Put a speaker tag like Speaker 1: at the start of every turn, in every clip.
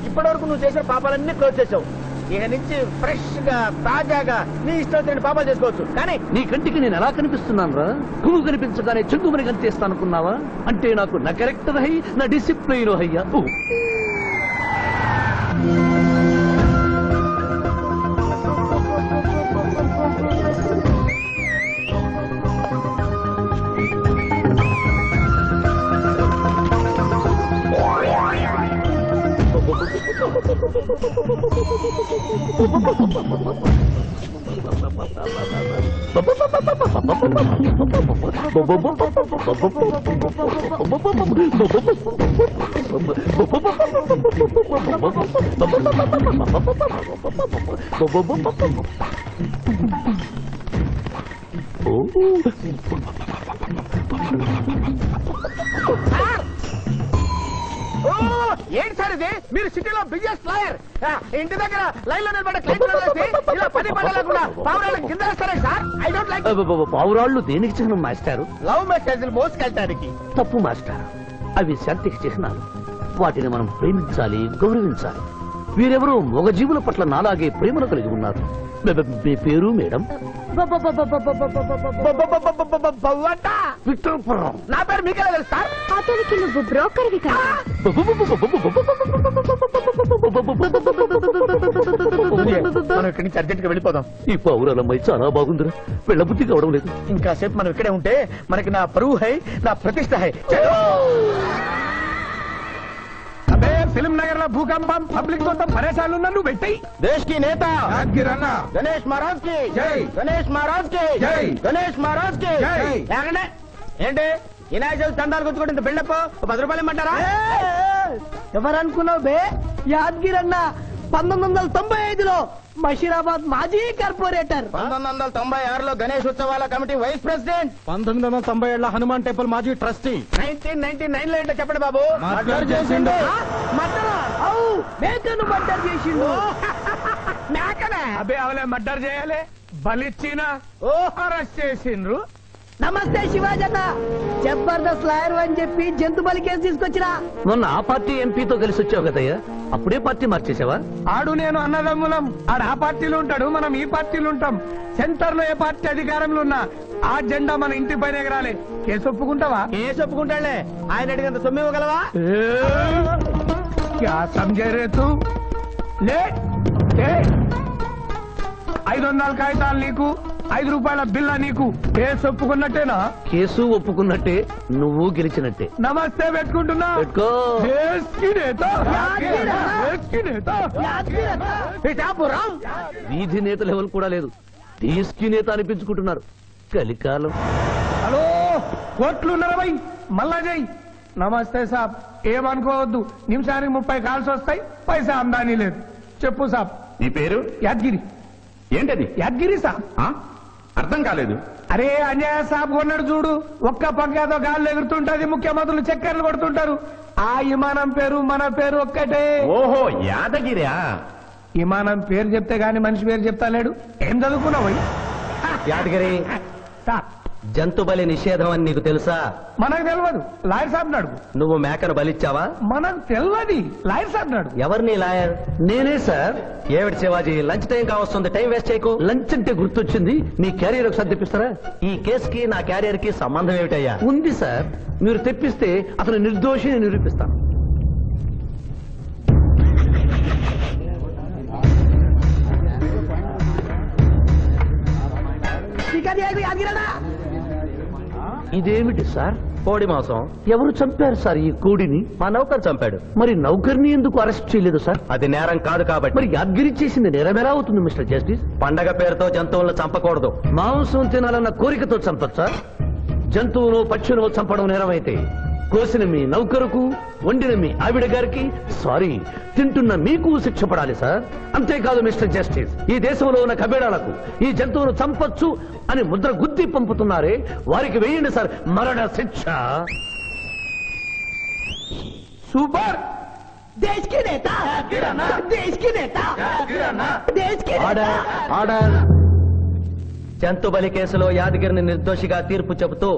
Speaker 1: ఇప్పటి వరకు నువ్వు చేసిన పాపాలన్నీ క్లోజ్ చేసావు. ఇక నుంచి ఫ్రెష్ గా తాజాగా నీ ఇష్టం వచ్చిన పాపాలు చేసుకోవచ్చు. కానీ
Speaker 2: నీ కంటికి నేను ఎలా కనిపిస్తున్నాను రా? పువ్వు కనిపించగానే చెంగుమని కనిపిస్తానుకున్నావా? అంటే నాకు నా క్యారెక్టర్ హై, నా డిసిప్లైన్ హయ్యా.
Speaker 1: ఏంటి సార్ ఇది? మీరు సిటీలో బిజినెస్ లాయర్, ఇంటి దగ్గర లైన్ లో నిలబడే క్లయింట్ ఇలా 10 పడలేకుండా పావురాళ్ళకి కింద వేస్తారే సార్. I don't like.
Speaker 2: పావురాళ్ళు దేనికి చిహ్నం మాస్టారు?
Speaker 1: లవ్ మెసేజ్లు మోసుకెళ్ళటానికి.
Speaker 2: తప్పు మాస్టర్, అవి శాంతికి చిహ్నాలు. వాటిని మనం ప్రేమించాలి, గౌరవించాలి. వీరెవరూ మగజీవుల పట్ల నాలాగే ప్రేమను కలిగి ఉన్నారు. మీ పేరు మేడం? విక్టర్పురం.
Speaker 1: నా పేరు మీకెలా తెలుసు సార్?
Speaker 3: అతనికి నువ్వు బ్రోకర్వి కదా.
Speaker 1: మనం ఇక్కడి నుంచి అర్జెంట్ గా వెళ్ళిపోదాం.
Speaker 2: ఈ పౌరాలమ్మాయి చాలా బాగుందిరా, వెళ్ళబుద్ధి కావడం లేదు.
Speaker 1: ఇంకాసేపు మనం ఇక్కడే ఉంటే మనకి నా పరువు హై, నా ప్రతిష్ట హై. అబే ఫిల్మ్ నగర్ లో భూకంపం, పబ్లిక్ మొత్తం పరేషాన్లు ఉన్నా నువ్వు పెట్టాయి. దేశ్ కి నేత గణేష్ మహారాజ్ కి జై, గణేష్ మహారాజ్ కి జై, గణేష్ మహారాజ్ కి జై. ఏంటి వినాయక చవితి చందాలు గుర్తుకుంటే ఇంత బిల్డప్ 10 రూపాయలు ఇమ్మంటారా?
Speaker 4: ఎవరనుకున్నావు బే? యాదగిరి అన్న 1995లో మషీరాబాద్ మాజీ కార్పొరేటర్,
Speaker 1: 1996లో గణేష్ ఉత్సవాల కమిటీ వైస్ ప్రెసిడెంట్,
Speaker 4: 1997లో హనుమాన్ టెంపుల్ మాజీ ట్రస్టీ,
Speaker 1: 1999 లో ఏంటో చెప్పండి బాబు.
Speaker 4: మర్డర్ చేసిండు. మేకను మర్డర్ చేసిండు.
Speaker 1: మేకనే
Speaker 4: అబే అవలే మర్డర్ చేయాలి, బలిచ్చిన అరెస్ట్ చేసిండ్రు.
Speaker 5: నమస్తే శివాజన్న, జబర్దస్త్ లాయర్ అని చెప్పి జంతు బలి కేసు తీసుకొచ్చినా.
Speaker 2: మొన్న ఆ పార్టీ ఎంపీతో కలిసి వచ్చావు కదయ్యా, అప్పుడే పార్టీ మార్చేసావా?
Speaker 4: ఆడు నేను అన్నదమ్ములం, ఆడు ఆ పార్టీలో ఉంటాడు, మనం ఈ పార్టీలో ఉంటాం. సెంటర్ లో ఏ పార్టీ అధికారంలో ఉన్నా ఆ జెండా మన ఇంటి పైన ఎగరాలి. కేసు ఒప్పుకుంటావా?
Speaker 1: కేసు ఒప్పుకుంటాడులే, ఆయన అడిగినంత సొమ్ము ఇవ్వగలవా?
Speaker 4: క్యా సమझे रे तू? లే 500 కాగితాలు నీకు, 5 రూపాయల బిల్ల నీకు. కేసు ఒప్పుకున్నట్టేనా?
Speaker 2: కేసు ఒప్పుకున్నట్టే, నువ్వు గెలిచినట్టే.
Speaker 4: నమస్తే పెట్టుకుంటున్నా.
Speaker 2: పెట్టుకో. వీధి నేత లెవెల్ కూడా లేదు, దేశీ నేత అనిపించుకుంటున్నారు. కలికాలం.
Speaker 4: హలో, కోట్లు ఉన్నారా భయ్? మళ్ళా జై. నమస్తే సాబ్, ఏమనుకోవద్దు, నిమిషానికి 30 కాల్స్ వస్తాయి, పైసా ఆమ్దానీ లేదు. చెప్పు సాబ్.
Speaker 6: నీ పేరు?
Speaker 4: యాదగిరి.
Speaker 6: ఏంటది?
Speaker 4: యాదగిరి సాబ్.
Speaker 6: అర్థం కాలేదు.
Speaker 4: అరే అంజయ్య సాబ్ కొన్నాడు చూడు, ఒక్క పక్కతో గాల్లో ఎగురుతుంటది, ముఖ్యమంత్రులు చక్కర్లు కొడుతుంటారు. ఆ విమానం పేరు మన పేరు ఒక్కటే.
Speaker 6: ఓహో, యాదగిరా?
Speaker 4: విమానం పేరు చెప్తే గాని మనిషి పేరు చెప్తా లేడు. ఏం చదువుకున్నావు?
Speaker 7: యాదగిరి, జంతు బలి నిషేధం అని నీకు తెలుసా?
Speaker 4: మనకు తెలియదు, లాయర్ సాబ్ నాడు.
Speaker 7: నువ్వు మేకను బలిచ్చావా?
Speaker 4: మనకు తెలియదు, లాయర్ సాబ్ నాడు.
Speaker 7: ఎవరిని లాయర్?
Speaker 2: నేనే సార్.
Speaker 7: ఏమిటి శివాజీ, లంచ్ టైం కావస్తుంది, టైం వేస్ట్ చేయకు.
Speaker 2: లంచ్ అంటే గుర్తొచ్చింది, మీ క్యారియర్ ఒకసారి తెప్పిస్తారా?
Speaker 7: ఈ కేసుకి నా క్యారియర్ కి సంబంధం ఏమిటయ్యా?
Speaker 2: ఉంది సార్, మీరు తెప్పిస్తే అతను నిర్దోషి నిరూపిస్తాను. ఇదేమిటి సార్?
Speaker 7: కోడి మాంసం.
Speaker 2: ఎవరు చంపారు సార్ ఈ కోడిని?
Speaker 7: మా నౌకర్ చంపాడు.
Speaker 2: మరి నౌకర్ని ఎందుకు అరెస్ట్ చేయలేదు సార్?
Speaker 7: అది నేరం కాదు కాబట్టి.
Speaker 2: మరి యాదగిరి చేసింది నేరమేలా అవుతుంది మిస్టర్ జస్టిస్?
Speaker 7: పండగ పేరుతో జంతువులను చంపకూడదు.
Speaker 2: మాంసం తినాలన్న కోరికతో చంపచ్చా? జంతువును పక్షులను చంపడం నేరమైతే కోసిన మీ నౌకరుకు, వండిన మీ ఆవిడ గారికి, సారీ తింటున్న మీకు శిక్ష పడాలి సార్. అంతేకాదు మిస్టర్ జస్టిస్, ఈ దేశంలో ఉన్న కబేడాలకు ఈ జంతువును చంపొచ్చు అని ముద్ర గుద్ది పంపుతున్నారే, వారికి వేయండి సార్ మరణ శిక్ష.
Speaker 4: సూపర్.
Speaker 5: దేశ్ కి నేత, దేశ్ కి నేత, దేశ్ కి
Speaker 7: ఆర్డర్, ఆర్డర్. జంతు బలి కేసులో యాదగిరిని నిర్దోషిగా తీర్పు చెబుతూ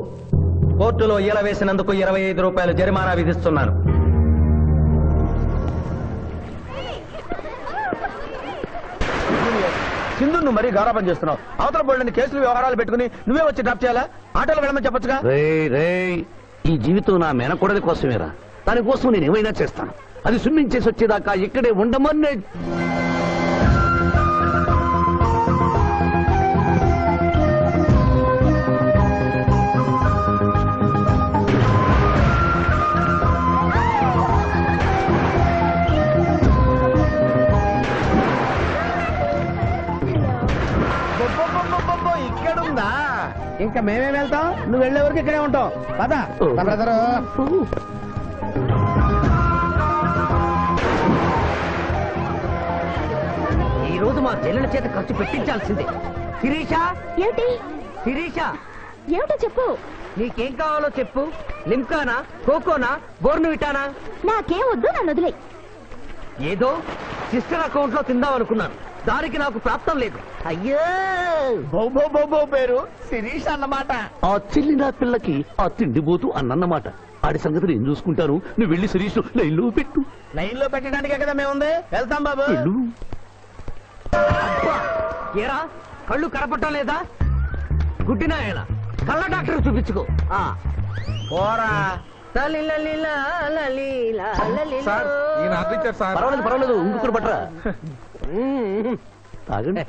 Speaker 7: కోర్టులో ఈల వేసినందుకు 25 రూపాయలు జరిమానా విధిస్తున్నాను.
Speaker 1: సింధు నువ్వు మరీ గారాబం చేస్తున్నావు. అవతల బోల్డని కేసులు వ్యవహారాలు పెట్టుకుని నువ్వే వచ్చి డ్రాప్ చేయాలా? ఆటోలో వెళ్ళమని చెప్పొచ్చుగా.
Speaker 2: రేయ్ ఈ జీవితం నా మేనకోడలి కోసమేరా. దానికోసం నేను ఏమైనా చేస్తాను. అది స్విమ్మింగ్ చేసి వచ్చేదాకా ఇక్కడే ఉండమని.
Speaker 1: ఇక్కడుందా? ఇంకా మేమే వెళ్తాం, నువ్వు వెళ్లే వరకు ఇక్కడే ఉంటాం. పదా బ్రదరు.
Speaker 7: ఈ రోజు మా చెల్లెల చేత ఖర్చు పెట్టించాల్సిందే. శిరీష,
Speaker 3: ఏమిటి
Speaker 7: శిరీష,
Speaker 3: ఏమిటో చెప్పు.
Speaker 7: నీకేం కావాలో చెప్పు. లిమ్కానా, కోకోనా, బోర్నువిటానా?
Speaker 3: నాకేం వద్దు, నన్ను వదిలే.
Speaker 7: ఏదో సిస్టర్ అకౌంట్ లో తిందామనుకున్నాను. దానికి నాకు ప్రాప్తం లేదు. అయ్యో,
Speaker 1: బో పేరు శిరీష్ అన్నమాట.
Speaker 2: ఆ చెల్లి నా పిల్లకి ఆ తిండిపోతూ అన్నమాట. ఆడి సంగతి నేను చూసుకుంటాను. నువ్వు వెళ్ళి శిరీష్ లైన్లో పెట్టు.
Speaker 1: లైన్ లో పెట్టడానికే కదా మేముంది. వెళ్తాం బాబు.
Speaker 2: వెళ్ళు.
Speaker 7: ఏరా కళ్ళు కనపడటం లేదా? గుడ్డినాయన కళ్ళ డాక్టర్ చూపించుకో.
Speaker 1: పోరా.
Speaker 2: పర్వాలేదు ఇంకొకరు పట్టరా. తాగండి.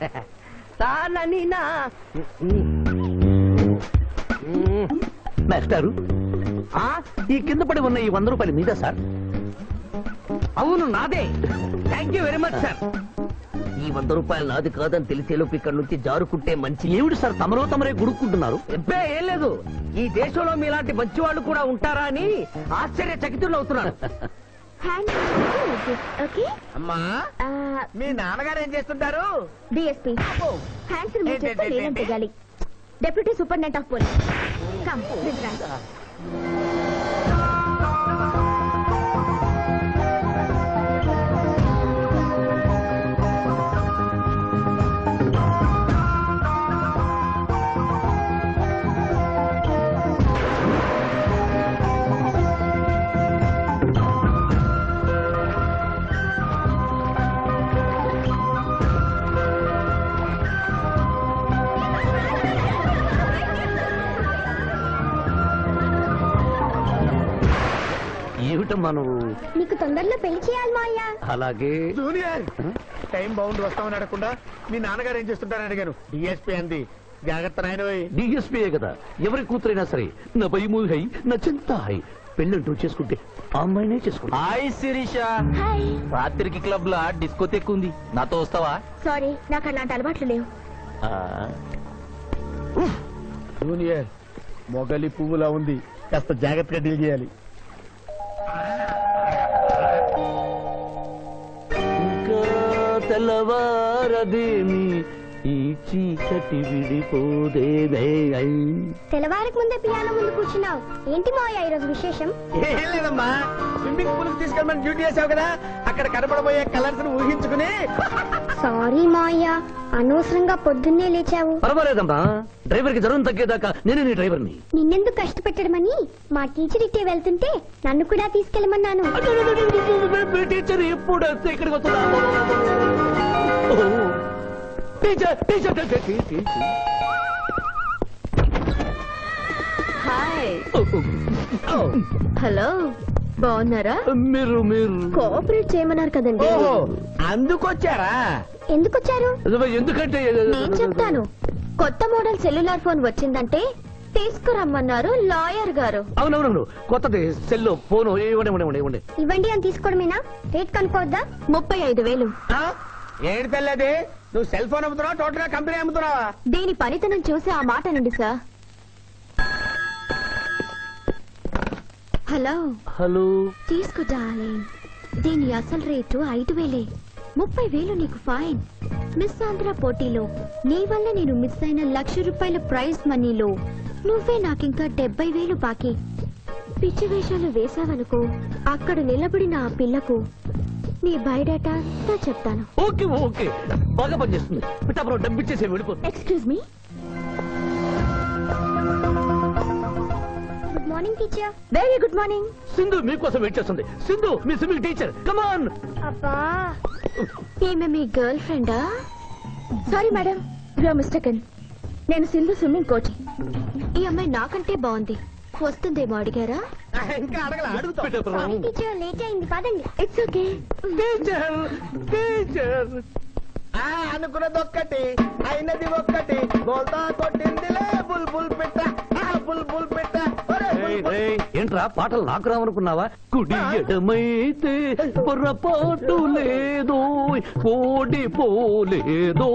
Speaker 2: మాస్టారు, ఈ కింద పడి ఉన్న ఈ 100 రూపాయలు మీద సార్?
Speaker 7: అవును, నాదే. Thank you very much sir. ఈ 100 రూపాయలు నాది కాదని తెలిసేలోపు ఇక్కడ నుంచి జారుకుంటే మంచి.
Speaker 2: ఏమిటి సార్ తమరే గుడుక్కుంటున్నారు?
Speaker 7: ఎబ్బే ఏం లేదు. ఈ దేశంలో మీలాంటి మంచి వాళ్ళు కూడా ఉంటారా అని ఆశ్చర్యచకితులు అవుతున్నాను.
Speaker 3: ఓకే
Speaker 1: అమ్మా, మీ నాన్నగారు ఏం చేస్తుంటారు?
Speaker 3: డిఎస్పీ హ్యాండ్స్ రిమూవ్ చేస్తే లేదని తెగాలి. Deputy superintendent of police. Come please right.
Speaker 2: ఏమిటమ్మా నువ్వు?
Speaker 3: నీకు తొందరలో పెళ్లి చేయాలి మాయా.
Speaker 2: అలాగే.
Speaker 1: జూనియర్, టైం బాగుండి వస్తామని అడగకుండా మీ నాన్నగారు ఏం చేస్తుంటారని అడిగాను. డిఎస్పీ అంది. జాగ్రత్త నాయన.
Speaker 2: డిఎస్పీయే కదా, ఎవరి కూతురైనా సరే నా భయము హై, నా చింత హై. పెళ్ళంటూ చేసుకుంటే ఆ అమ్మాయినే చేసుకుంటా.
Speaker 7: హాయ్ శిరీష.
Speaker 3: హాయ్.
Speaker 7: రాత్రికి క్లబ్ లో డిస్కోతెక్ ఉంది, నాతో వస్తావా?
Speaker 3: సారీ, నాకు అలాంటి అలవాట్లు లేవు.
Speaker 1: జూనియర్, మొగలి పువ్వులా ఉంది, కాస్త జాగ్రత్తగా డీల్ చేయాలి.
Speaker 2: ఇంకా తెల్లవారదేమి ఈ చీకటి విడిపోదేమే.
Speaker 3: తెల్లవారికి ముందే పియానో ముందు కూర్చున్నావు. ఏంటి మాయా ఈరోజు విశేషం?
Speaker 1: ఏం లేదమ్మా, స్విమ్మింగ్ పూల్ కి తీసుకెళ్ళమని డ్యూటీ చేసావు కదా, అక్కడ కనపడబోయే కలర్స్ ను ఊహించుకుని.
Speaker 3: సారీ మాయా, అనవసరంగా పొద్దున్నే లేచావు.
Speaker 2: పర్వాలేదమ్మా, డ్రైవర్ కి జ్వరం తగ్గేదాకా నేనే నీ డ్రైవర్ని.
Speaker 3: నిన్నెందుకు కష్టపెట్టడమని మా టీచర్ ఇట్టే వెళ్తుంటే నన్ను కూడా తీసుకెళ్ళమన్నాను.
Speaker 2: టీచర్ ఎప్పుడు వస్తే ఇక్కడికి వస్తుందా? Teacher teacher
Speaker 3: hi. హలో, బాగున్నారా?
Speaker 2: మీరు
Speaker 3: కోఆపరేట్ చేయమన్నారు కదండి.
Speaker 1: ఓహో, అందుకొచ్చారా?
Speaker 3: ఎందుకొచ్చారు?
Speaker 2: ఎందుకంటే
Speaker 3: నేను చెప్తాను. కొత్త మోడల్ సెల్యులార్ ఫోన్ వచ్చిందంటే తీసుకురమ్మన్నారు లాయర్ గారు.
Speaker 2: అవునవును, కొత్తది సెల్ ఫోన్ ఇవ్వండి.
Speaker 3: ఇవ్వండి అని తీసుకోవడమేనా? రేట్ కనుక్కోవద్దా? 35,000.
Speaker 1: ఏంటి తెల్లది, నువ్వు సెల్ ఫోన్ అమ్ముతున్నావా, టోటల్ గా కంపెనీ అమ్ముతున్నావా?
Speaker 3: దీని పనితనం చూసి ఆ మాట నుండి సార్. హలో, తీసుకో డార్లింగ్. దీని అసలు రేటు 5,000. 30,000 నీకు ఫైన్. మిస్ ఆంధ్ర పోటీలో నీ వల్ల నేను మిస్ అయిన ₹1,00,000 ప్రైజ్ మనీలో నువ్వే నాకింకా 70,000 బాకీ. పిచ్చి వేషాలు వేసావనుకో, అక్కడ నిలబడిన ఆ పిల్లకు నీ బయోడేటా చెప్తాను.
Speaker 2: ఓకే, బాగా పనిచేస్తుంది. పిఠాపురం డబ్బిచ్చేసి వెళ్ళిపోతుంది.
Speaker 3: Excuse me. Good morning teacher. Very good morning.
Speaker 2: Sindhu మీకోసం వెయిట్ చేస్తుంది. సింధు మీ స్విమ్మింగ్ టీచర్, కమ్ ఆన్.
Speaker 3: అబ్బా, ఈమె మీ గర్ల్ ఫ్రెండా? Sorry madam, you are mistaken. నేను సింధు స్విమ్మింగ్ కోచ్. ఈ అమ్మాయి నాకంటే బాగుంది, వస్తుందేమో అడిగారా?
Speaker 1: ఇంకా అడగల, అడుగుతా.
Speaker 3: లేట్ అయింది, పదండి. It's okay.
Speaker 1: అనుకున్నది ఒక్కటి, అయినది ఒక్కటి. బోల్తా కొట్టిందిలే బుల్బుల్ పెట్ట, బుల్బుల్ పెట్ట.
Speaker 2: ఏంట్రా పాటలు నాకు రావనుకున్నావా? కుడి ఎడమైతే పొరపాటు లేదో, ఓడిపోలేదో.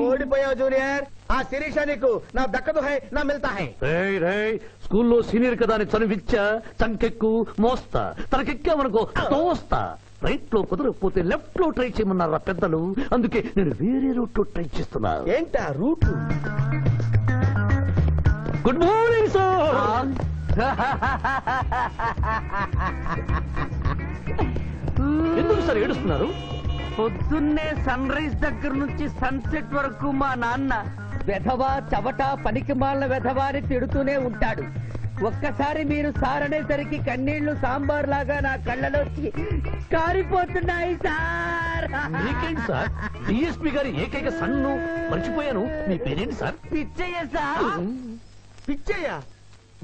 Speaker 1: ఓడిపోయావు జూనియర్, ఆ శిరీష నీకు నా దక్కదు హై, నా మిల్తా హై.
Speaker 2: స్కూల్లో సీనియర్ కదా అని చనువిచ్చా, చంకెక్కు మోస్తా, తనకెక్కామనుకో తోస్తా. రైట్ లో కుదరకపోతే లెఫ్ట్ లో ట్రై చేయమన్నారా పెద్దలు, అందుకే నేను వేరే రూట్ లో ట్రై చేస్తున్నా.
Speaker 1: ఏంటా రూట్?
Speaker 2: Good morning sir. ఎందుకు సార్ ఏడుస్తున్నారు?
Speaker 7: పొద్దున్నే సన్ రైజ్ దగ్గర నుంచి సన్సెట్ వరకు మా నాన్న వెధవా చవట పనికిమాలిన వెధవా అని తిడుతూనే ఉంటాడు. ఒక్కసారి మీరు సార్ అనేసరికి కన్నీళ్లు సాంబార్ లాగా నా కళ్ళలోకి కారిపోతున్నాయి సార్.
Speaker 2: మీకేంటి సార్, డిఎస్పీ గారి ఏకైక సన్ను మర్చిపోయాను. మీ పేరేంటి sir?
Speaker 7: Pichchaiah sir.
Speaker 1: Pichchaiah?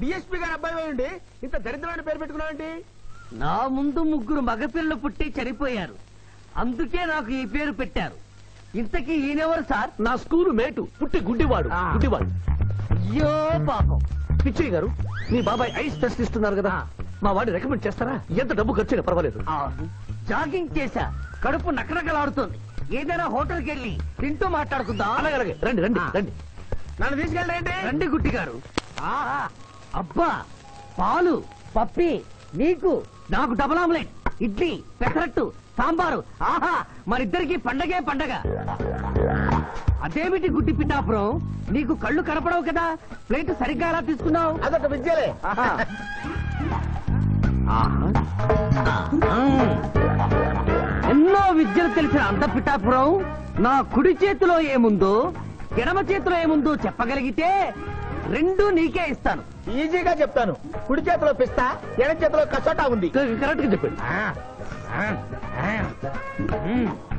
Speaker 1: DSP గారి అబ్బాయి ఉండి ఇంత దరిద్రమైన పేరు పెట్టుకున్నావంటి?
Speaker 7: నా ముందు 3 మగపిల్లలు పుట్టి చనిపోయారు, అందుకే నాకు ఈ పేరు పెట్టారు. ఇంతకీ ఈయనెవరు సార్?
Speaker 2: నా స్కూలు మేటు, పుట్టి గుడ్డివాడు. గుడ్డివాడు.
Speaker 7: అయ్యో పాపం.
Speaker 2: పిచ్చయ్య గారు, మీ బాబాయ్ ఐస్ టెస్ట్ ఇస్తున్నారు కదా, మా వాడిని రికమెండ్ చేస్తారా? ఎంత డబ్బు ఖర్చు పర్వాలేదు.
Speaker 7: జాగింగ్ చేశా, కడుపు నకనకలాడుతోంది. ఏదైనా హోటల్కి వెళ్ళి తింటూ మాట్లాడుకుందాం.
Speaker 2: అలాగే రండి రండి రండి.
Speaker 1: నన్ను తీసుకెళ్ళండి.
Speaker 7: రండి గుట్టి గారు. అబ్బా, పాలు పప్పి, నీకు నాకు డబుల్ ఆమ్లెట్, ఇడ్లీ పెసరట్టు సాంబారు. ఆహా, మరిద్దరికి పండగే పండగ. అదేమిటి గుడ్డి పిఠాపురం, నీకు కళ్ళు కనపడవు కదా, ప్లేట్ సరిగ్గా ఎలా తీసుకున్నావు?
Speaker 1: అదొక విద్యలే.
Speaker 7: ఎన్నో విద్యలు తెలిసిన అంత పిఠాపురం నా కుడి చేతిలో ఏముందో ఎడమ చేతిలో ఏముందో చెప్పగలిగితే 2 నీకే ఇస్తాను.
Speaker 1: ఈజీగా చెప్తాను. కుడి చేతిలో పిస్తా, ఎడ చేతిలో కసోటా ఉంది.
Speaker 2: కరెక్ట్ గా చెప్పండి.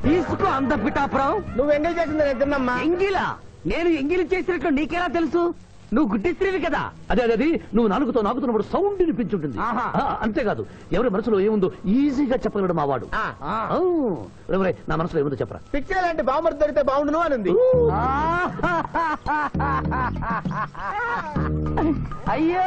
Speaker 7: తీసుకో అంత పిఠాపురం.
Speaker 1: నువ్వు ఎంగిల్ చేసింది నేను తిన్నమ్మా.
Speaker 7: ఎంగిలా? నేను ఎంగిలి చేసినట్లు నీకెలా తెలుసు? నువ్వు గుడ్డిస్త్రీవి కదా.
Speaker 2: అదే నువ్వు నాలుగుతో నాకుతున్నప్పుడు సౌండ్ వినిపించుంటుంది. అంతేకాదు, ఎవరి మనసులో ఏముందో ఈజీగా చెప్పగలడు మా వాడు. నా మనసులో ఏముందో చెప్పరా?
Speaker 1: పిక్చర్ లాంటి బాంబర్ దొరికితే బాగుండును అని ఉంది.
Speaker 7: అయ్యో,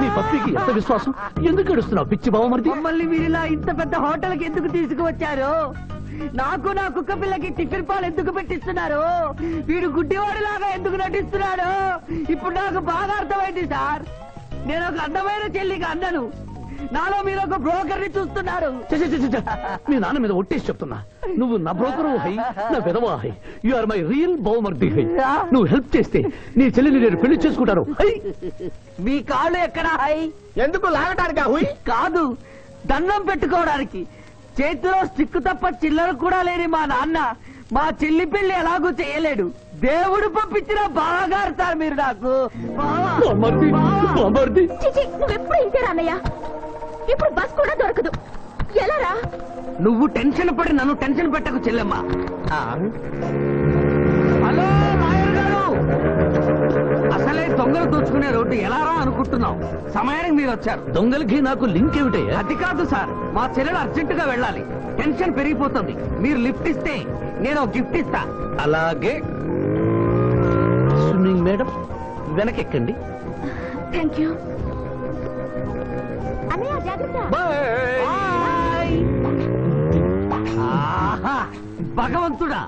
Speaker 2: నీ పప్పికి ఎంత విశ్వాసం, ఎందుకు ఏడుస్తున్నావు పిచ్చి బావమరిది?
Speaker 7: మమ్మల్ని వీరిలా ఇంత పెద్ద హోటల్కి ఎందుకు తీసుకువచ్చారు? నాకు నా కుక్క పిల్లకి టిఫిన్ పాలు ఎందుకు పెట్టిస్తున్నారు? వీడు గుడ్డివాడిలాగా ఎందుకు నటిస్తున్నాడు? ఇప్పుడు నాకు బాగా అర్థమైంది సార్. నేను ఒక అందమైన చెల్లికి అందను, నాలో మీరు ఒక బ్రోకర్ ని చూస్తున్నారు.
Speaker 2: మీ నాన్న మీద ఒట్టేసి చెప్తున్నా, నువ్వు నా బ్రోకరు హై, నా విధవా హై. యు ఆర్ మై రియల్ బావమర్ది హై. నువ్వు హెల్ప్ చేస్తే నీ చెల్లిని నేను పెళ్లి చేసుకుంటాను.
Speaker 7: మీ కాళ్ళు ఎక్కడా హై?
Speaker 1: ఎందుకు లాగటానికి? హుయ్
Speaker 7: కాదు, దండం పెట్టుకోవడానికి. చేతిలో స్టిక్ తప్ప చిల్లర కూడా లేని మా నాన్న మా చెల్లి పెళ్లి ఎలాగూ చేయలేడు. దేవుడు పంపించిన బాగా సార్ మీరు నాకు.
Speaker 3: నువ్వెప్పుడు ఇంతేరా అన్నయ్య? ఇప్పుడు బస్ కూడా దొరకదు, ఎలా రా?
Speaker 7: నువ్వు టెన్షన్ పడి నన్ను టెన్షన్ పెట్టకు చెల్లెమ్మా. హలో లాయర్ గారు, అసలే దొంగలు దోచుకునే రోడ్డు ఎలా రా అనుకుంటున్నావు? సమయానికి మీరు వచ్చారు.
Speaker 2: దొంగలకి నాకు లింక్ ఏమిటయ్యా?
Speaker 7: అది కాదు సార్, మా చెల్లెలు అర్జెంట్ గా వెళ్ళాలి, టెన్షన్ పెరిగిపోతుంది. మీరు లిఫ్ట్ ఇస్తే నేను గిఫ్ట్ ఇస్తా.
Speaker 2: అలాగే. స్విమ్మింగ్ మేడం, వెనకెక్కండి.
Speaker 3: థ్యాంక్ యూ అన్నయ్య, జాగ్రత్త.
Speaker 7: ఆహా, భగవంతుడా,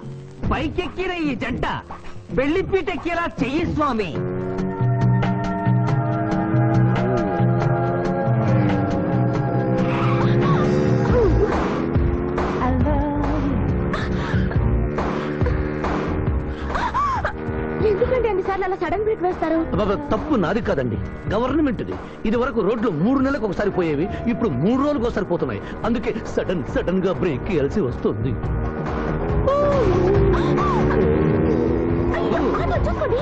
Speaker 7: పైకెక్కిన ఈ జంట బెల్లిపీటెక్కేలా చెయ్యి స్వామి.
Speaker 3: ఎందుకంటే అన్నిసార్లు అలా సడన్ బ్రేక్ వేస్తారు?
Speaker 2: తప్పు నాది కాదండి, గవర్నమెంట్ది. ఇది వరకు రోడ్లు 3 నెలలకు ఒకసారి పోయేవి, ఇప్పుడు 3 రోజులకు ఒకసారి పోతున్నాయి. అందుకే సడన్ గా బ్రేక్ వేయాల్సి వస్తుంది.
Speaker 3: చూసుకోండి.